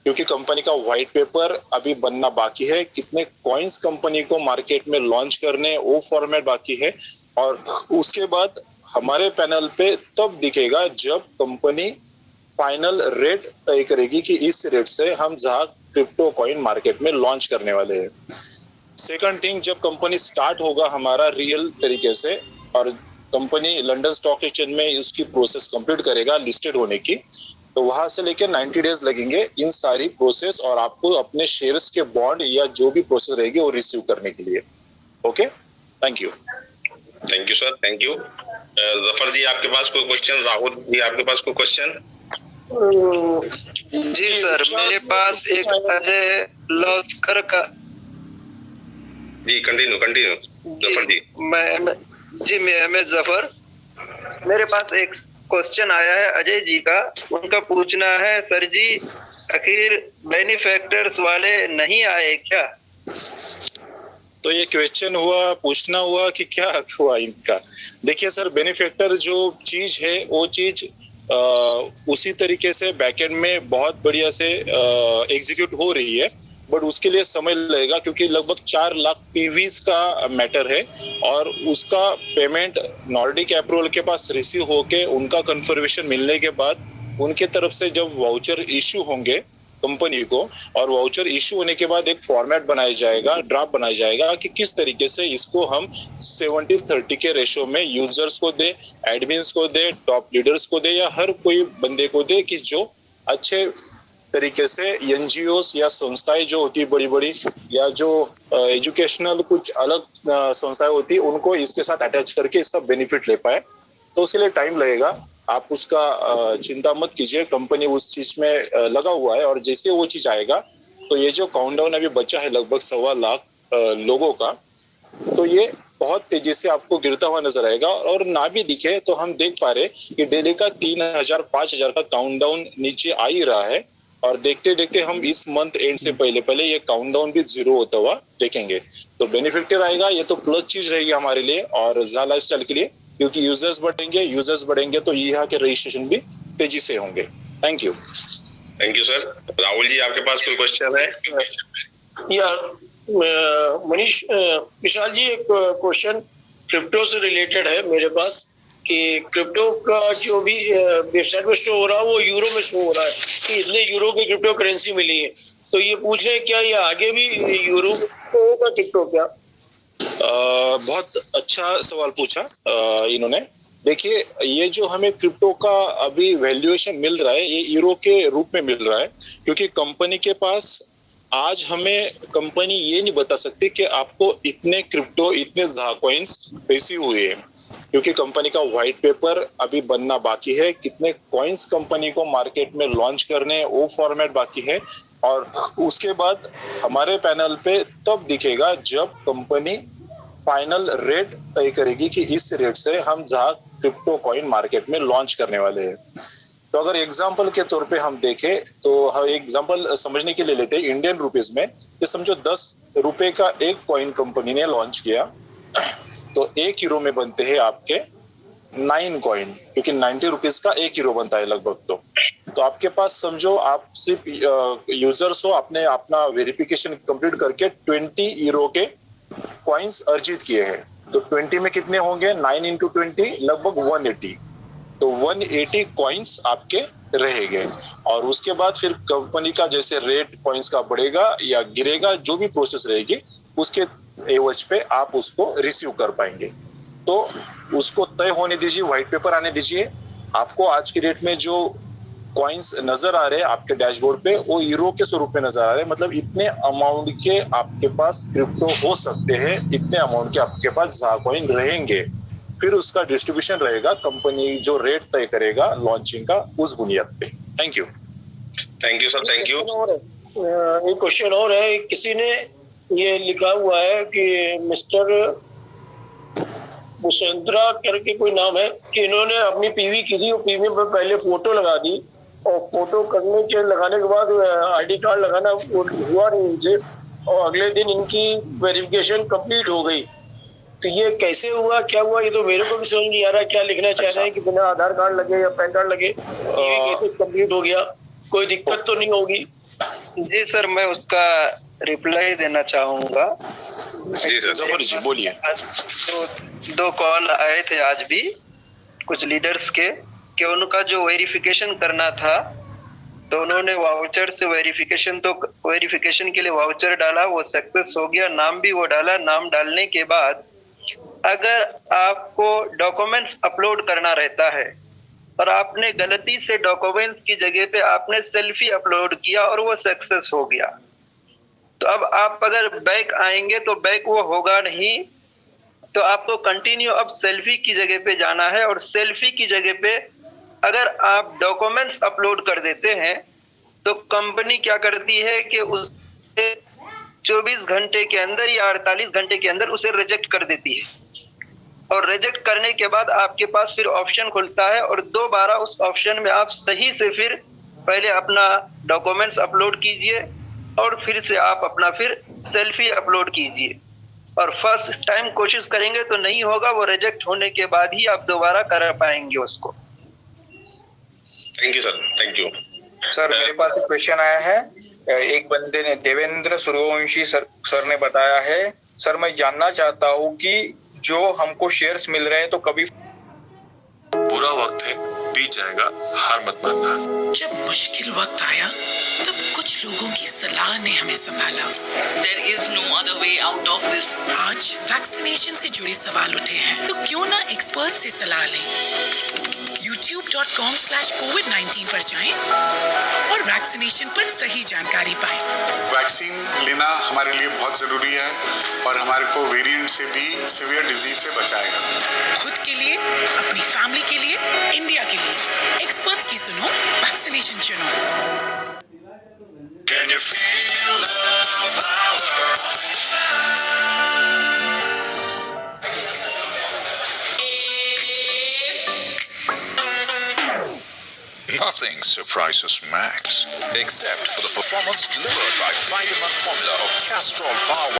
क्योंकि कंपनी का white paper अभी बनना बाकी है, कितने कॉइन्स कंपनी को मार्केट में लॉन्च करने वो फॉर्मेट बाकी है, और उसके बाद हमारे पैनल पे तब दिखेगा जब कंपनी फाइनल रेट तय करेगी कि इस रेट से हम जहां क्रिप्टो कॉइन मार्केट में लॉन्च करने वाले हैं। सेकंड थिंग, जब कंपनी स्टार्ट होगा हमारा रियल तरीके से, और कंपनी लंदन स्टॉक एक्सचेंज में उसकी प्रोसेस कंप्लीट करेगा लिस्टेड होने की, तो वहां से लेकर 90 डेज लगेंगे इन सारी प्रोसेस और आपको अपने शेयर्स के बॉन्ड या जो भी प्रोसेस रहेगी वो रिसीव करने के लिए। Okay, thank you. Thank you sir, thank you. Zafar ji आपके पास कोई क्वेश्चन? राहुल जी आपके पास कोई क्वेश्चन? जी सर, मेरे पास एक अजय लॉस्कर का। जी कंटिन्यू जफर जी। मैं जफर, मेरे पास एक क्वेश्चन आया है अजय जी का। उनका पूछना है, सर जी आखिर बेनिफैक्टर्स वाले नहीं आए क्या? तो ये क्वेश्चन हुआ, पूछना हुआ कि क्या हुआ इनका। देखिए सर, बेनिफैक्टर जो चीज है वो चीज उसी तरीके से बैकएंड में बहुत बढ़िया से एग्जीक्यूट हो रही है, बट उसके लिए समय लगेगा क्योंकि लगभग 4 लाख पीवीज का मैटर है, और उसका पेमेंट नॉर्डिक अप्रूवल के पास रिसीव होके उनका कंफर्मेशन मिलने के बाद उनके तरफ से जब वाउचर इश्यू होंगे कंपनी को, और वाउचर इश्यू होने के बाद एक फॉर्मेट बनाया जाएगा, ड्राफ्ट बनाया जाएगा कि किस तरीके से इसको हम 70-30 के रेशो में यूजर्स को दे, एडमिन्स को दे, टॉप लीडर्स को दे, या हर कोई बंदे को दे कि जो अच्छे तरीके से एनजीओस या संस्थाएं जो होती है बड़ी बड़ी, या जो एजुकेशनल कुछ अलग संस्थाएं होती है, उनको इसके साथ अटैच करके इसका बेनिफिट ले पाए। तो उसके लिए टाइम लगेगा, आप उसका चिंता मत कीजिए, कंपनी उस चीज में लगा हुआ है, और जैसे वो चीज आएगा तो ये जो काउंटडाउन अभी बचा है लगभग 1.25 लाख लोगों का, तो ये बहुत तेजी से आपको गिरता हुआ नजर आएगा। और ना भी दिखे तो हम देख पा रहे कि डेली का 3000-5000 का काउंटडाउन नीचे आ ही रहा है, और देखते देखते हम इस मंथ एंड से पहले ये काउंटडाउन भी 0 होता हुआ देखेंगे। तो बेनिफिट रहेगा, ये तो प्लस चीज रहेगी हमारे लिए और ज़ा लाइफस्टाइल के लिए, क्योंकि यूजर्स बढ़ेंगे तो यहाँ के रजिस्ट्रेशन भी तेजी से होंगे। Thank you sir. Rahul ji आपके पास कोई क्वेश्चन है? या मनीष, विशाल जी, एक क्वेश्चन क्रिप्टो से रिलेटेड है मेरे पास कि क्रिप्टो का जो भी वेबसाइट में शो हो रहा है वो यूरो में शो हो रहा है कि इतने यूरो की क्रिप्टो करेंसी मिली है, तो ये पूछ रहे हैं क्या ये आगे भी यूरो होगा क्रिप्टो क्या? बहुत अच्छा सवाल पूछा इन्होंने। देखिए, ये जो हमें क्रिप्टो का अभी वैल्यूएशन मिल रहा है ये यूरो के रूप में मिल रहा है, क्योंकि कंपनी के पास आज हमें कंपनी ये नहीं बता सकती कि आपको इतने क्रिप्टो, इतने ज़ा कॉइन्स रिसीव हुए हैं, क्योंकि कंपनी का व्हाइट पेपर अभी बनना बाकी है, कितने कॉइन्स कंपनी को मार्केट में लॉन्च करने वो फॉर्मेट बाकी है, और उसके बाद हमारे पैनल पे तब दिखेगा जब कंपनी फाइनल रेट तय करेगी कि इस रेट से हम जहां क्रिप्टो कॉइन मार्केट में लॉन्च करने वाले हैं। तो अगर एग्जांपल के तौर पे हम देखें तो हम एग्जांपल समझने के लिए लेते हैं इंडियन रुपीस में, कि समझो 10 रुपए का एक कॉइन कंपनी ने लॉन्च किया, तो 1 यूरो में बनते हैं आपके 9 कॉइन, क्योंकि 90 रुपीस का 1 यूरो बनता है लगभग। तो आपके पास समझो आप सिर्फ यूजर्स हो, आपने अपना वेरिफिकेशन कंप्लीट करके 20 यूरो के कॉइन्स अर्जित किए हैं, तो 20 में कितने होंगे? 9 into 20 लगभग 180, तो 180 कॉइन्स आपके रहेंगे। और उसके बाद फिर कंपनी का जैसे रेट कॉइन्स का बढ़ेगा या गिरेगा, जो भी प्रोसेस रहेगी उसके एवज पे आप उसको रिसीव कर पाएंगे। तो उसको तय होने दीजिए, व्हाइट पेपर आने दीजिए। आपको आज की डेट में जो कॉइन्स नजर आ रहे हैं आपके डैशबोर्ड पे वो यूरो के स्वरूप में नजर आ रहे हैं, मतलब इतने अमाउंट के आपके पास क्रिप्टो हो सकते हैं, इतने अमाउंट के आपके पास ज़ा कॉइन रहेंगे। फिर उसका डिस्ट्रीब्यूशन रहेगा, कंपनी जो रेट तय करेगा लॉन्चिंग का उस बुनियाद पे। Thank you sir, thank you. एक क्वेश्चन और है, किसी ने ये लिखा हुआ है कि मिस्टर मुसेंद्रा करके कोई नाम है कि इन्होंने अपनी पीवी की थी, पीवी पर पहले फोटो लगा दी और फोटो लगाने के बाद आईडी कार्ड लगाना हुआ नहीं इनसे, और अगले दिन इनकी वेरिफिकेशन कंप्लीट हो गई। तो ये कैसे हुआ, क्या हुआ, ये तो मेरे को भी समझ नहीं आ रहा। क्या लिखना चाह रहे हैं कि बिना आधार कार्ड लगे या पैन कार्ड लगे ये कैसे कंप्लीट हो गया? कोई दिक्कत तो नहीं होगी? जी सर, मैं उसका रिप्लाई देना चाहूंगा। जी सर। जफर जी बोलिए। दो कॉल आए थे आज भी कुछ लीडर्स के कि उनका जो वेरिफिकेशन करना था, तो उन्होंने वाउचर से वेरिफिकेशन के लिए वाउचर डाला, वो सक्सेस हो गया, नाम भी वो डाला। नाम डालने के बाद अगर आपको डॉक्यूमेंट्स अपलोड करना रहता है और आपने गलती से डॉक्यूमेंट्स की जगह पे आपने सेल्फी अपलोड किया और वो सक्सेस हो गया, तो अब आप अगर बैक आएंगे तो बैक वो होगा नहीं, तो आपको कंटिन्यू अब सेल्फी की जगह पे जाना है। और सेल्फी की जगह पे अगर आप डॉक्यूमेंट्स अपलोड कर देते हैं तो कंपनी क्या करती है कि उसे 24 घंटे के अंदर या 48 घंटे के अंदर उसे रिजेक्ट कर देती है। और रिजेक्ट करने के बाद आपके पास फिर ऑप्शन खुलता है और दोबारा उस ऑप्शन में आप सही से फिर पहले अपना डॉक्यूमेंट्स अपलोड कीजिए और फिर से आप अपना फिर सेल्फी अपलोड कीजिए। और फर्स्ट टाइम कोशिश करेंगे तो नहीं होगा, वो रिजेक्ट होने के बाद ही आप दोबारा कर पाएंगे उसको। Thank you sir, thank you sir. मेरे पास एक क्वेश्चन आया है, एक बंदे ने, देवेंद्र सूर्यवंशी सर ने बताया है, सर मैं जानना चाहता हूँ कि जो हमको शेयर्स मिल रहे हैं तो कभी बुरा वक्त है, बीत जाएगा, हार मत मानना। जब मुश्किल वक्त आया तब कुछ लोगों की सलाह ने हमें संभाला। There is no other way out of this. आज वैक्सीनेशन से जुड़े सवाल उठे हैं तो क्यों ना एक्सपर्ट से सलाह लें। youtube.com/covid19 पर जाएं और वैक्सीनेशन पर सही जानकारी पाएं। वैक्सीन लेना हमारे लिए बहुत जरूरी है और हमारे को वेरिएंट से भी सीवियर डिजीज से बचाएगा। खुद के लिए, अपनी फैमिली के लिए, इंडिया के लिए एक्सपर्ट्स की सुनो, वैक्सीनेशन चुनो। Can you feel the power? Nothing surprises Max, except for the performance delivered by Vitamin Formula of Castrol Power